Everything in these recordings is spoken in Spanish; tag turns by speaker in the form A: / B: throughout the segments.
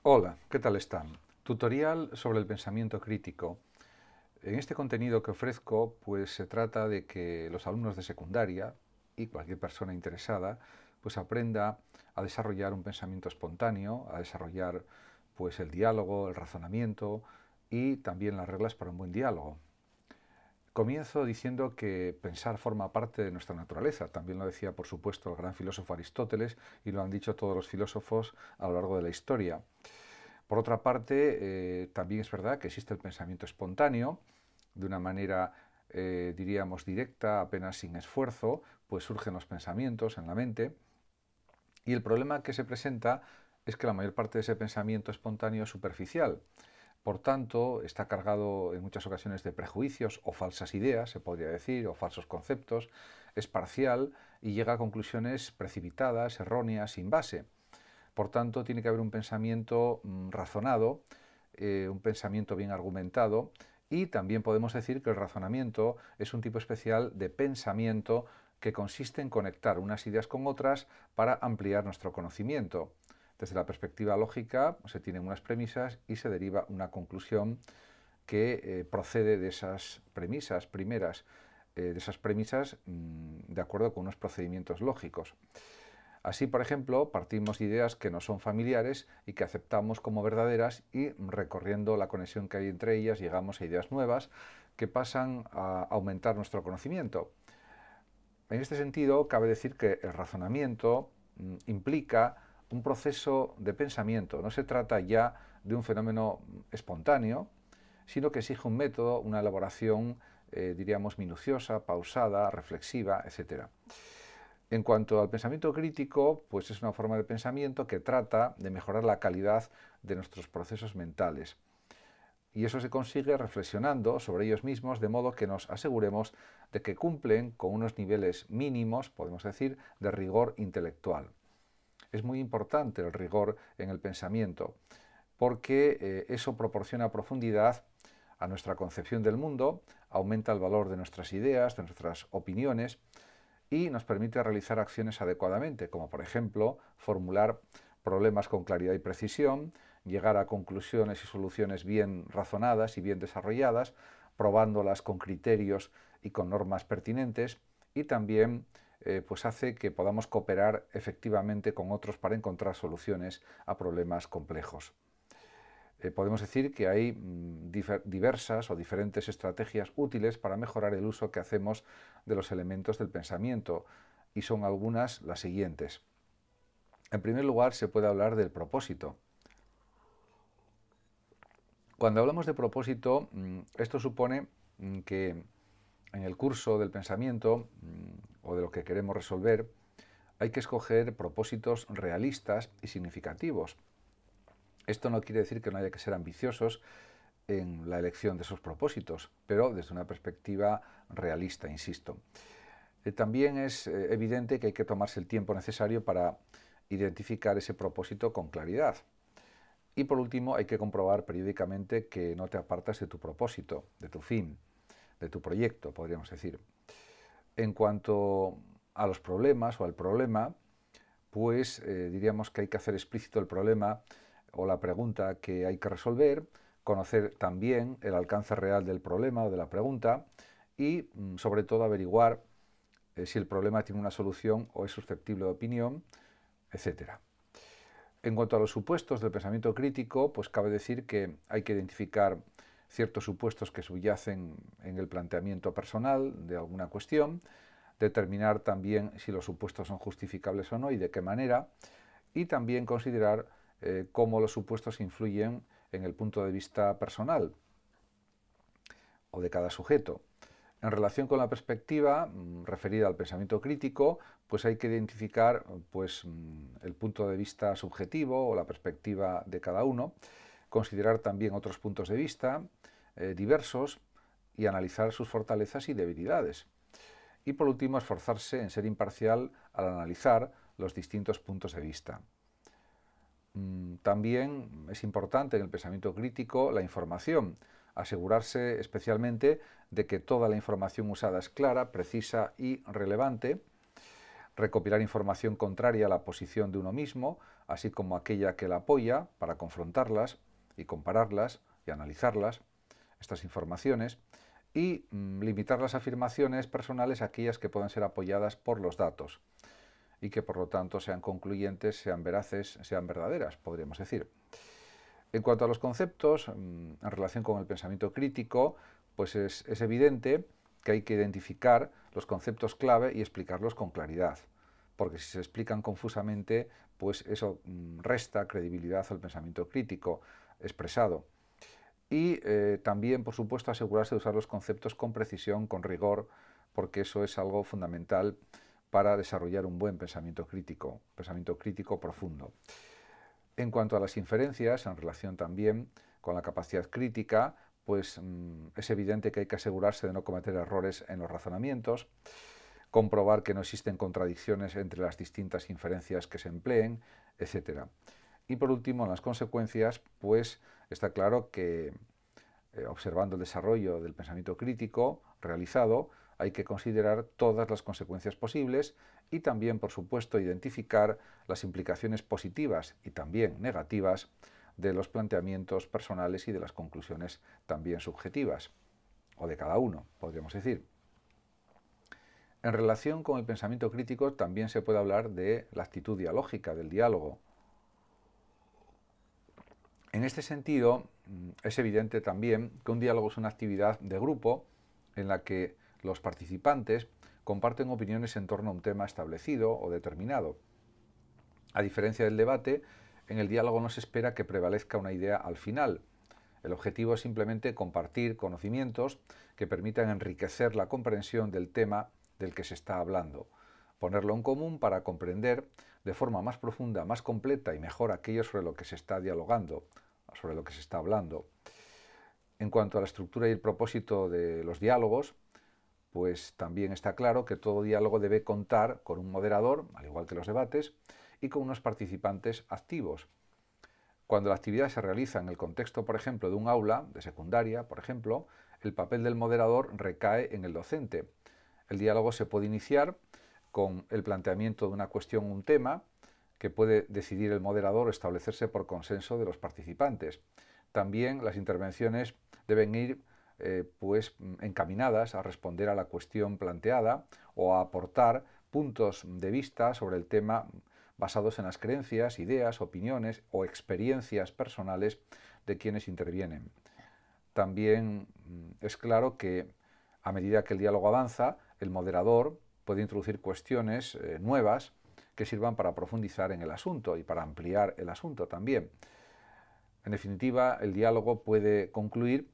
A: Hola, ¿qué tal están? Tutorial sobre el pensamiento crítico. En este contenido que ofrezco, pues se trata de que los alumnos de secundaria y cualquier persona interesada, pues aprenda a desarrollar un pensamiento espontáneo, a desarrollar pues el diálogo, el razonamiento y también las reglas para un buen diálogo. Comienzo diciendo que pensar forma parte de nuestra naturaleza. También lo decía, por supuesto, el gran filósofo Aristóteles y lo han dicho todos los filósofos a lo largo de la historia. Por otra parte, también es verdad que existe el pensamiento espontáneo, de una manera, diríamos, directa, apenas sin esfuerzo, pues surgen los pensamientos en la mente. Y el problema que se presenta es que la mayor parte de ese pensamiento espontáneo es superficial. Por tanto, está cargado en muchas ocasiones de prejuicios o falsas ideas, se podría decir, o falsos conceptos, es parcial y llega a conclusiones precipitadas, erróneas, sin base. Por tanto, tiene que haber un pensamiento razonado, un pensamiento bien argumentado, y también podemos decir que el razonamiento es un tipo especial de pensamiento que consiste en conectar unas ideas con otras para ampliar nuestro conocimiento. Desde la perspectiva lógica se tienen unas premisas y se deriva una conclusión que procede de esas premisas primeras, de esas premisas de acuerdo con unos procedimientos lógicos. Así, por ejemplo, partimos de ideas que nos son familiares y que aceptamos como verdaderas y recorriendo la conexión que hay entre ellas llegamos a ideas nuevas que pasan a aumentar nuestro conocimiento. En este sentido, cabe decir que el razonamiento implica un proceso de pensamiento. No se trata ya de un fenómeno espontáneo, sino que exige un método, una elaboración, diríamos, minuciosa, pausada, reflexiva, etc. En cuanto al pensamiento crítico, pues es una forma de pensamiento que trata de mejorar la calidad de nuestros procesos mentales. Y eso se consigue reflexionando sobre ellos mismos de modo que nos aseguremos de que cumplen con unos niveles mínimos, podemos decir, de rigor intelectual. Es muy importante el rigor en el pensamiento porque eso proporciona profundidad a nuestra concepción del mundo, aumenta el valor de nuestras ideas, de nuestras opiniones y nos permite realizar acciones adecuadamente, como por ejemplo formular problemas con claridad y precisión, llegar a conclusiones y soluciones bien razonadas y bien desarrolladas, probándolas con criterios y con normas pertinentes, y también pues hace que podamos cooperar efectivamente con otros para encontrar soluciones a problemas complejos. Podemos decir que hay diversas o diferentes estrategias útiles para mejorar el uso que hacemos de los elementos del pensamiento, y son algunas las siguientes. En primer lugar, se puede hablar del propósito. Cuando hablamos de propósito, esto supone que en el curso del pensamiento o de lo que queremos resolver, hay que escoger propósitos realistas y significativos. Esto no quiere decir que no haya que ser ambiciosos en la elección de esos propósitos, pero desde una perspectiva realista, insisto. También es evidente que hay que tomarse el tiempo necesario para identificar ese propósito con claridad. Y por último, hay que comprobar periódicamente que no te apartas de tu propósito, de tu fin, de tu proyecto, podríamos decir. En cuanto a los problemas o al problema, pues diríamos que hay que hacer explícito el problema o la pregunta que hay que resolver, conocer también el alcance real del problema o de la pregunta y sobre todo averiguar si el problema tiene una solución o es susceptible de opinión, etc. En cuanto a los supuestos del pensamiento crítico, pues cabe decir que hay que identificar ciertos supuestos que subyacen en el planteamiento personal de alguna cuestión, determinar también si los supuestos son justificables o no y de qué manera, y también considerar cómo los supuestos influyen en el punto de vista personal o de cada sujeto. En relación con la perspectiva referida al pensamiento crítico, pues hay que identificar pues, el punto de vista subjetivo o la perspectiva de cada uno, considerar también otros puntos de vista diversos y analizar sus fortalezas y debilidades. Y por último, esforzarse en ser imparcial al analizar los distintos puntos de vista. También es importante en el pensamiento crítico la información, asegurarse especialmente de que toda la información usada es clara, precisa y relevante, recopilar información contraria a la posición de uno mismo, así como aquella que la apoya, para confrontarlas y compararlas y analizarlas, estas informaciones, y limitar las afirmaciones personales a aquellas que puedan ser apoyadas por los datos y que por lo tanto sean concluyentes, sean veraces, sean verdaderas, podríamos decir. En cuanto a los conceptos, en relación con el pensamiento crítico, pues es evidente que hay que identificar los conceptos clave y explicarlos con claridad, porque si se explican confusamente, pues eso resta credibilidad al pensamiento crítico expresado. Y también, por supuesto, asegurarse de usar los conceptos con precisión, con rigor, porque eso es algo fundamental para desarrollar un buen pensamiento crítico profundo. En cuanto a las inferencias, en relación también con la capacidad crítica, pues es evidente que hay que asegurarse de no cometer errores en los razonamientos, comprobar que no existen contradicciones entre las distintas inferencias que se empleen, etc. Y por último, en las consecuencias, pues está claro que observando el desarrollo del pensamiento crítico realizado, hay que considerar todas las consecuencias posibles y también, por supuesto, identificar las implicaciones positivas y también negativas de los planteamientos personales y de las conclusiones también subjetivas, o de cada uno, podríamos decir. En relación con el pensamiento crítico también se puede hablar de la actitud dialógica, del diálogo. En este sentido, es evidente también que un diálogo es una actividad de grupo en la que los participantes comparten opiniones en torno a un tema establecido o determinado. A diferencia del debate, en el diálogo no se espera que prevalezca una idea al final. El objetivo es simplemente compartir conocimientos que permitan enriquecer la comprensión del tema del que se está hablando, ponerlo en común para comprender de forma más profunda, más completa y mejor aquello sobre lo que se está dialogando, sobre lo que se está hablando. En cuanto a la estructura y el propósito de los diálogos, pues también está claro que todo diálogo debe contar con un moderador, al igual que los debates, y con unos participantes activos. Cuando la actividad se realiza en el contexto, por ejemplo, de un aula de secundaria, por ejemplo, el papel del moderador recae en el docente. El diálogo se puede iniciar con el planteamiento de una cuestión o un tema que puede decidir el moderador o establecerse por consenso de los participantes. También las intervenciones deben ir pues encaminadas a responder a la cuestión planteada o a aportar puntos de vista sobre el tema basados en las creencias, ideas, opiniones o experiencias personales de quienes intervienen. También es claro que a medida que el diálogo avanza, el moderador puede introducir cuestiones nuevas que sirvan para profundizar en el asunto y para ampliar el asunto también. En definitiva, el diálogo puede concluir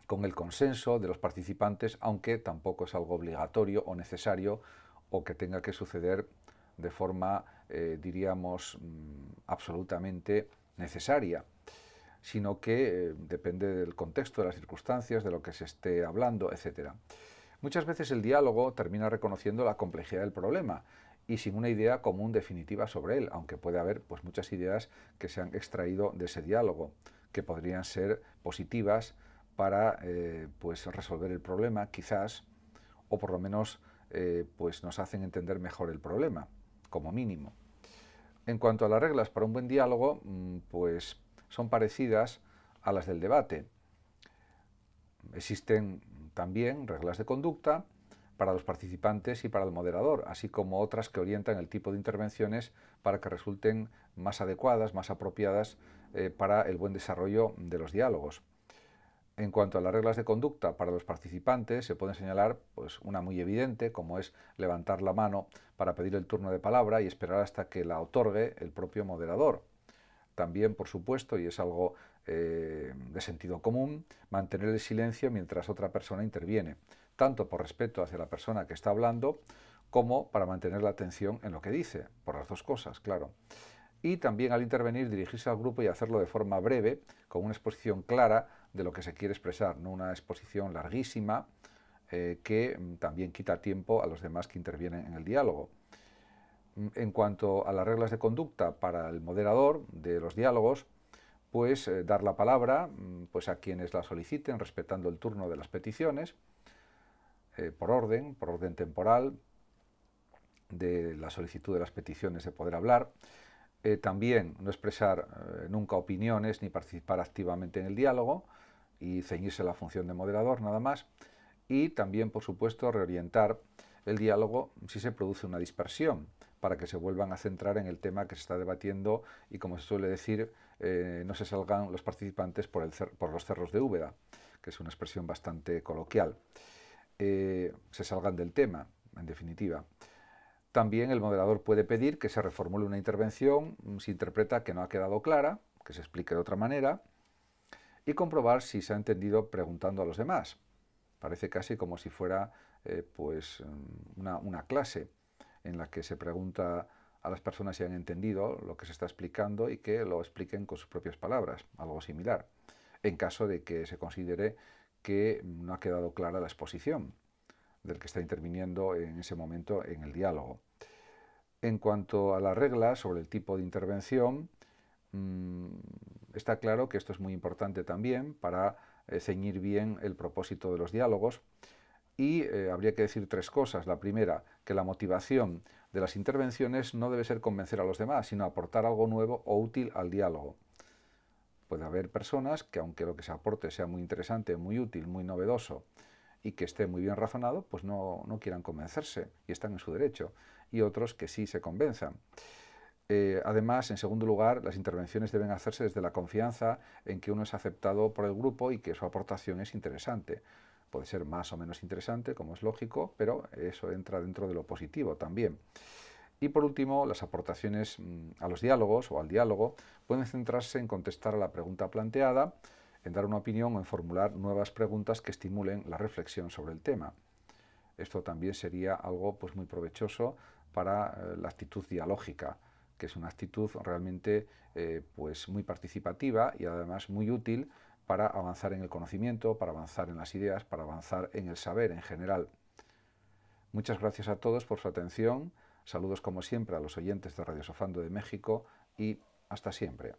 A: con el consenso de los participantes, aunque tampoco es algo obligatorio o necesario o que tenga que suceder de forma, diríamos, absolutamente necesaria, sino que depende del contexto, de las circunstancias, de lo que se esté hablando, etc. Muchas veces el diálogo termina reconociendo la complejidad del problema y sin una idea común definitiva sobre él, aunque puede haber pues, muchas ideas que se han extraído de ese diálogo, que podrían ser positivas para pues resolver el problema, quizás, o por lo menos pues nos hacen entender mejor el problema, como mínimo. En cuanto a las reglas para un buen diálogo, pues son parecidas a las del debate. Existen también reglas de conducta para los participantes y para el moderador, así como otras que orientan el tipo de intervenciones para que resulten más adecuadas, más apropiadas para el buen desarrollo de los diálogos. En cuanto a las reglas de conducta para los participantes, se puede señalar pues, una muy evidente, como es levantar la mano para pedir el turno de palabra y esperar hasta que la otorgue el propio moderador. También, por supuesto, y es algo de sentido común, mantener el silencio mientras otra persona interviene, tanto por respeto hacia la persona que está hablando, como para mantener la atención en lo que dice, por las dos cosas, claro. Y también al intervenir dirigirse al grupo y hacerlo de forma breve, con una exposición clara de lo que se quiere expresar, no una exposición larguísima que también quita tiempo a los demás que intervienen en el diálogo. En cuanto a las reglas de conducta para el moderador de los diálogos, pues dar la palabra pues, a quienes la soliciten, respetando el turno de las peticiones, por orden temporal, de la solicitud de las peticiones de poder hablar. También no expresar nunca opiniones ni participar activamente en el diálogo y ceñirse a la función de moderador nada más. Y también, por supuesto, reorientar el diálogo si se produce una dispersión, para que se vuelvan a centrar en el tema que se está debatiendo y, como se suele decir, no se salgan los participantes por los cerros de Úbeda, que es una expresión bastante coloquial. Se salgan del tema, en definitiva. También el moderador puede pedir que se reformule una intervención si interpreta que no ha quedado clara, que se explique de otra manera, y comprobar si se ha entendido preguntando a los demás. Parece casi como si fuera una clase en la que se pregunta a las personas si han entendido lo que se está explicando y que lo expliquen con sus propias palabras, algo similar, en caso de que se considere que no ha quedado clara la exposición del que está interviniendo en ese momento en el diálogo. En cuanto a las reglas sobre el tipo de intervención, está claro que esto es muy importante también para ceñir bien el propósito de los diálogos y habría que decir tres cosas. La primera, que la motivación de las intervenciones no debe ser convencer a los demás, sino aportar algo nuevo o útil al diálogo. Puede haber personas que, aunque lo que se aporte sea muy interesante, muy útil, muy novedoso y que esté muy bien razonado, pues no quieran convencerse y están en su derecho, y otros que sí se convenzan. Además, en segundo lugar, las intervenciones deben hacerse desde la confianza en que uno es aceptado por el grupo y que su aportación es interesante. Puede ser más o menos interesante, como es lógico, pero eso entra dentro de lo positivo también. Y por último, las aportaciones a los diálogos o al diálogo pueden centrarse en contestar a la pregunta planteada, en dar una opinión o en formular nuevas preguntas que estimulen la reflexión sobre el tema. Esto también sería algo muy provechoso para la actitud dialógica, que es una actitud realmente muy participativa y además muy útil para avanzar en el conocimiento, para avanzar en las ideas, para avanzar en el saber en general. Muchas gracias a todos por su atención. Saludos como siempre a los oyentes de Radio Sofando de México y hasta siempre.